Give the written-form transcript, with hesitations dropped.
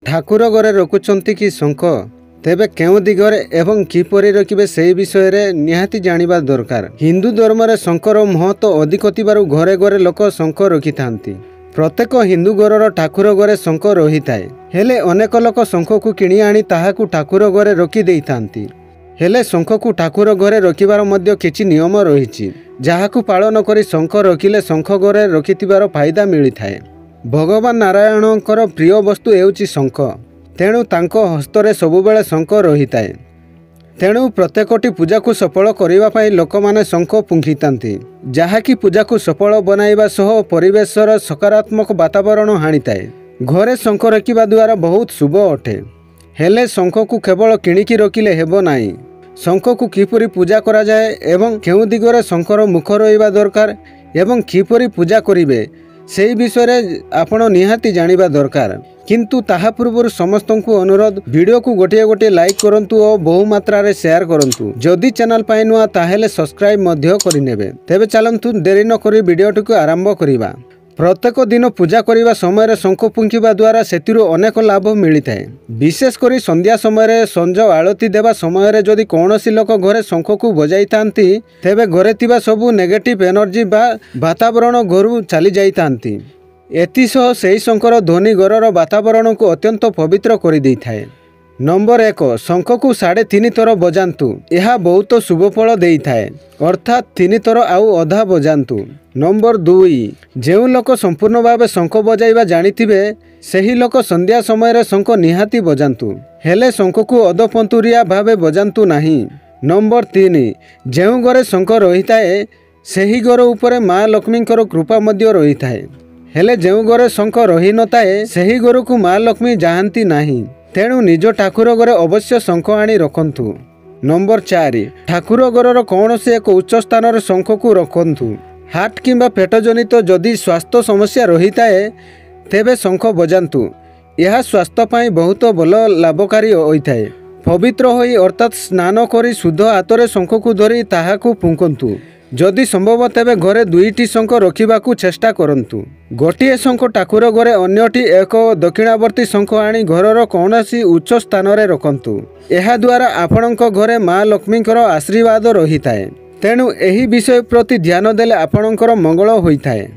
ठाकुर घरे रखुचंती कि शंख तेबे केउ दिगरे एवं किपरि रखिबे सेही विषय रे निहाती जानिबा दरकार। हिंदू धर्म रे शंकर महत्व अधिक थिबारु घरे घरे लोक शंख रखिथांती। प्रत्येक हिंदू घरर ठाकुर घरे शंख रही थाए। हेले अनेक लोक शंख को किणी आनी ताहाकु ठाकुर घरे रखि देइथांती। हेले शंख को ठाकुर घरे रखिबार मध्य किछि नियम रहिछि, जाहाकु पालन करी शंख रखिले शंख घरे रखिथिबार फायदा मिली थाए। भगवान नारायणकर प्रिय वस्तु हेउछि शंख, तेणु तांको हस्तरे सबुबेले शंख रही थाए। तेणु प्रत्येकटी पूजा को सफल करने पाई लोक माने शंख फुंकितांती, जहाँकि पूजा को सफल बनाइबा सह परिवेशर सकारात्मक वातावरण हाणी थाए। घरे शंख रखिबा द्वारा बहुत शुभ अटे। हेले शंख को केवल किणिकी रखिले हेबो नाही। शंख को किपरि पूजा करा जाए एवं केउ दिगरे शंकर मुख रहिबा दरकार एवं किपरि पूजा करिवे सेही विषय रे आपण निहाती जानिबा दरकार। किंतु ताहा पूर्व समस्तंकु अनुरोध, वीडियो को गोटे गोटे लाइक करंतु और बहु मात्रा रे शेयर करंतु। जदि चैनल पाई नुआ ताहेले सब्सक्राइब मध्य करिनेबे। तेबे चलंतु देरी न करी वीडियोटी को आरंभ करिबा। प्रत्येक दिन पूजा करिबा समय शंख फुंकिबा द्वारा सेतिरु अनेक लाभ मिली थाए। विशेष करी संध्या समय संज आळती देवा समय जदि कौनसी लोक घरे शंख को बजाई थांती तेबे घरे थिबा सबु नेगेटिव एनर्जी बा वातावरण घरु चली जाई थांती। एतिसह सेही शंकर ध्वनि घरर वातावरण को अत्यंत पवित्र करि देई थाए। नंबर 1, शंख को 3.5 थर बजांतु। यह बहुत शुभ फल देई थाए, अर्थात 3 थर आउ अधा बजांतु। नंबर 2, जेउ लोक संपूर्ण भावे शंख बजाइबा जानिथिबे सेही लोक संध्या समय शंख निहाती बजांतु, हेले शंख को अधपंतुरिया भावे बजांतु नाही। नंबर 3, जेउ घरे शंख रही थाए सेही घर उपरे माँ लक्ष्मींकर कृपा मध्य रही थाए। हेले जेउ घरे शंख रही न थाए सेही घर को माँ लक्ष्मी जाहांती नाही। तेणु निज ठाकुर घरे अवश्य शंख आनी रखंतु। नंबर 4, ठाकुर घरर कौनसी एक उच्च स्थान रे शंख को रखंतु। हार्ट किंबा पेट जनित जदि स्वास्थ्य समस्या रही थाए तेबे शंख बजांतु। यह स्वास्थ्य पाई बहुत भल लाभकारी होइथाए। पवित्र होई अर्थात स्नान करी शुद्ध हाथरे शंख को धरी ताहाकु फुंकंतु। जदि संभव तेबे घरे 2टी शंख रखिबाकू चेष्टा करंतु। गोटिए शंख ठाकुर घरे अन्यटी एक दक्षिणावर्ती शंख आनी घरर कौनसी उच्च स्थान रे रखंतु। एहा द्वारा आपणक घरे माँ लक्ष्मींकर आशीर्वाद रही थाए। तेणु एही विषय प्रति ध्यान देले आपणकर मंगल होइथाए।